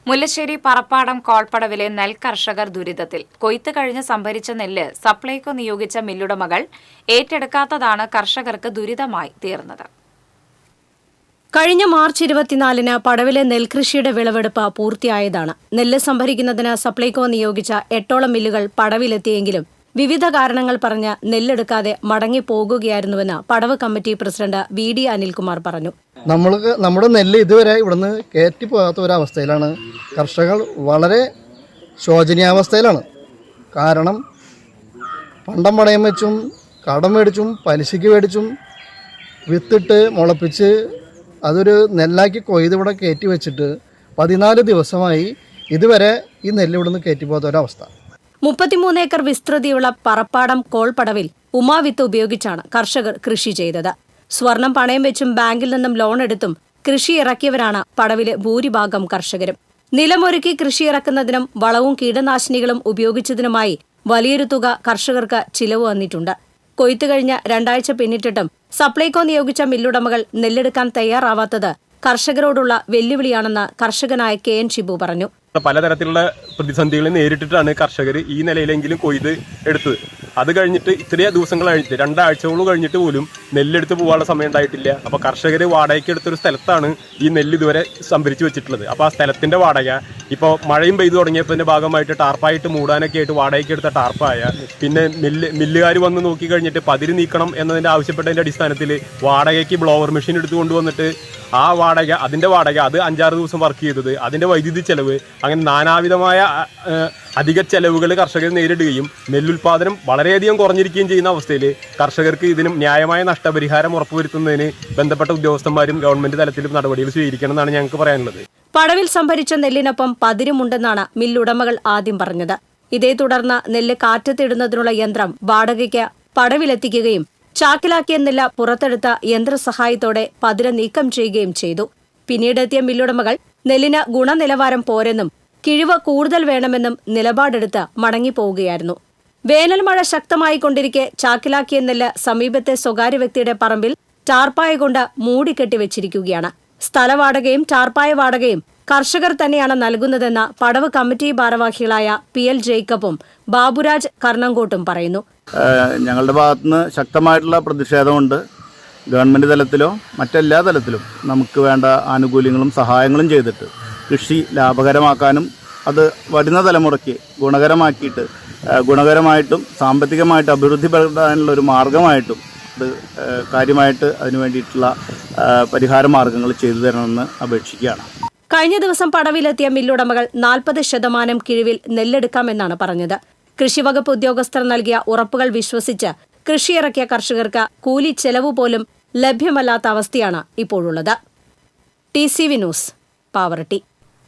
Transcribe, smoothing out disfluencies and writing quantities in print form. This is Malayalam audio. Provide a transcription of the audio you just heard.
മുല്ലശ്ശേരി പറപ്പാടം കോൾപ്പടവിലെ നെൽകർഷകർ ദുരിതത്തിൽ. കൊയ്ത്ത് കഴിഞ്ഞ് സംഭരിച്ച നെല്ല് സപ്ലൈകോ നിയോഗിച്ച മില്ലുടമകൾ ഏറ്റെടുക്കാത്തതാണ് കർഷകർക്ക് ദുരിതമായി തീർന്നത്. കഴിഞ്ഞ മാർച്ച് 24-ന് പടവിലെ നെൽകൃഷിയുടെ വിളവെടുപ്പ് പൂർത്തിയായതാണ്. നെല്ല് സംഭരിക്കുന്നതിന് സപ്ലൈകോ നിയോഗിച്ച 8ഓളം മില്ലുകൾ പടവിലെത്തിയെങ്കിലും വിവിധ കാരണങ്ങൾ പറഞ്ഞ് നെല്ലെടുക്കാതെ മടങ്ങിപ്പോകുകയായിരുന്നുവെന്ന് പടവ് കമ്മിറ്റി പ്രസിഡന്റ് VD അനിൽകുമാർ പറഞ്ഞു. നമ്മുടെ നെല്ല് ഇതുവരെ ഇവിടുന്ന് കയറ്റി പോകാത്ത ഒരവസ്ഥയിലാണ്. കർഷകർ വളരെ ശോചനീയാവസ്ഥയിലാണ്. കാരണം പണ്ടം പണയം വെച്ചും കടം മേടിച്ചും പലിശയ്ക്ക് മേടിച്ചും വിത്തിട്ട് മുളപ്പിച്ച് അതൊരു നെല്ലാക്കി കൊയ്ത് ഇവിടെ കയറ്റി വെച്ചിട്ട് 14 ദിവസമായി ഇതുവരെ ഈ നെല്ല് ഇവിടുന്ന് കയറ്റി പോകാത്ത ഒരവസ്ഥ. 33 ഏക്കർ വിസ്തൃതിയുള്ള പറപ്പാടം കോൾപ്പടവിൽ ഉമാവിത്ത് ഉപയോഗിച്ചാണ് കർഷകർ കൃഷി ചെയ്തത്. സ്വർണം പണയം വെച്ചും ബാങ്കിൽ നിന്നും ലോൺ എടുത്തും കൃഷി ഇറക്കിയവരാണ് പടവിലെ ഭൂരിഭാഗം കർഷകരും. നിലമൊരുക്കി കൃഷി ഇറക്കുന്നതിനും വളവും കീടനാശിനികളും ഉപയോഗിച്ചതിനുമായി വലിയൊരു തുക കർഷകർക്ക് ചിലവ് വന്നിട്ടുണ്ട്. കൊയ്ത്തു കഴിഞ്ഞ 2 ആഴ്ച പിന്നിട്ടിട്ടും സപ്ലൈകോ നിയോഗിച്ച മില്ലുടമകൾ നെല്ലെടുക്കാൻ തയ്യാറാവാത്തത് കർഷകരോടുള്ള വെല്ലുവിളിയാണെന്ന് കർഷകനായ KN ഷിബു പറഞ്ഞു. പലതരത്തിലുള്ള പ്രതിസന്ധികളെ നേരിട്ടിട്ടാണ് കർഷകർ ഈ നിലയിലെങ്കിലും കൊയ്ത് എടുത്തത്. അത് കഴിഞ്ഞിട്ട് ഇത്രയും ദിവസങ്ങൾ കഴിഞ്ഞിട്ട് 2 ആഴ്ചകളും കഴിഞ്ഞിട്ട് പോലും നെല്ലെടുത്ത് പോകാനുള്ള സമയം ഉണ്ടായിട്ടില്ല. അപ്പോൾ കർഷകർ വാടകയ്ക്ക് എടുത്തൊരു സ്ഥലത്താണ് ഈ നെല്ല് ഇതുവരെ സംഭരിച്ച് വെച്ചിട്ടുള്ളത്. അപ്പോൾ ആ സ്ഥലത്തിൻ്റെ വാടക ഇപ്പോൾ മഴയും പെയ്തു തുടങ്ങിയതിൻ്റെ ഭാഗമായിട്ട് ടാർപ്പായിട്ട് മൂടാനൊക്കെ ആയിട്ട് വാടകയ്ക്ക് എടുത്ത ടാർപ്പായ, പിന്നെ മില്ലുകാർ വന്ന് നോക്കി കഴിഞ്ഞിട്ട് പതിര് നീക്കണം എന്നതിൻ്റെ ആവശ്യപ്പെട്ടതിൻ്റെ അടിസ്ഥാനത്തിൽ വാടകയ്ക്ക് ബ്ലോവർ മെഷീൻ എടുത്ത് കൊണ്ടുവന്നിട്ട് ആ വാടക, അതിൻ്റെ വാടക, അത് 5-6 ദിവസം വർക്ക് ചെയ്തത്, അതിൻ്റെ വൈദ്യുതി ചെലവ്, അങ്ങനെ നാനാവിധമായ അധിക ചെലവുകൾ കർഷകർ നേരിടുകയും നെല്ലുൽപാദനം വളരെയധികം കുറഞ്ഞിരിക്കുകയും ചെയ്യുന്ന അവസ്ഥയിൽ കർഷകർക്ക് ഇതിനും ന്യായമായ നഷ്ടപരിഹാരം ഉറപ്പുവരുത്തുന്നതിന് ബന്ധപ്പെട്ട ഉദ്യോഗസ്ഥന്മാരും ഗവൺമെന്റ് തലത്തിലും നടപടികൾ സ്വീകരിക്കണം എന്നാണ് ഞങ്ങൾക്ക് പറയാനുള്ളത്. പടവിൽ സംഭരിച്ച നെല്ലിനൊപ്പം പതിരുമുണ്ടെന്നാണ് മില്ലുടമകൾ ആദ്യം പറഞ്ഞത്. ഇതേ തുടർന്ന് നെല്ല് കാറ്റത്തിടുന്നതിനുള്ള യന്ത്രം വാടകയ്ക്ക് പടവിലെത്തിക്കുകയും ചാക്കിലാക്കിയ നെല്ല് പുറത്തെടുത്ത യന്ത്രസഹായത്തോടെ പതിര് നീക്കം ചെയ്യുകയും ചെയ്തു. പിന്നീടെത്തിയ മില്ലുടമകൾ നെല്ലിന് ഗുണനിലവാരം പോരെന്നും കിഴിവ് കൂടുതൽ വേണമെന്നും നിലപാടെടുത്ത് മടങ്ങിപ്പോവുകയായിരുന്നു. വേനൽ മഴ ശക്തമായിക്കൊണ്ടിരിക്കെ ചാക്കിലാക്കിയ നെല്ല് സമീപത്തെ സ്വകാര്യ വ്യക്തിയുടെ പറമ്പിൽ ടാർപ്പായ കൊണ്ട് മൂടിക്കെട്ടിവെച്ചിരിക്കുകയാണ്. സ്ഥലവാടകയും ടാർപ്പായ വാടകയും കർഷകർ തന്നെയാണ് നൽകുന്നതെന്ന് പടവ് കമ്മിറ്റി ഭാരവാഹികളായ PL ജേക്കബും ബാബുരാജ് കർണങ്കോട്ടും പറയുന്നു. ഞങ്ങളുടെ ഭാഗത്തുനിന്ന് ശക്തമായിട്ടുള്ള പ്രതിഷേധമുണ്ട്. ഗവൺമെൻറ് തലത്തിലോ മറ്റെല്ലാ തലത്തിലും നമുക്ക് വേണ്ട ആനുകൂല്യങ്ങളും സഹായങ്ങളും ചെയ്തിട്ട് കൃഷി ലാഭകരമാക്കാനും അത് വരുന്ന തലമുറയ്ക്ക് ഗുണകരമാക്കിയിട്ട് ഗുണകരമായിട്ടും സാമ്പത്തികമായിട്ട് അഭിവൃദ്ധിപ്പെടാനുള്ള ഒരു മാർഗമായിട്ടും അത് കാര്യമായിട്ട് അതിനു വേണ്ടിയിട്ടുള്ള പരിഹാര മാർഗങ്ങൾ ചെയ്തു തരണമെന്ന് അപേക്ഷിക്കുകയാണ്. കഴിഞ്ഞ ദിവസം പടവിലെത്തിയ മില്ലുടമകൾ 40% കിഴിവിൽ നെല്ലെടുക്കാമെന്നാണ് പറഞ്ഞത്. കൃഷിവകുപ്പ് ഉദ്യോഗസ്ഥർ നൽകിയ ഉറപ്പുകൾ വിശ്വസിച്ച് കൃഷിയിറക്കിയ കർഷകർക്ക് കൂലി ചെലവ് പോലും ലഭ്യമല്ലാത്ത അവസ്ഥയാണ് ഇപ്പോഴുള്ളത്. TCV news, Pavaratti.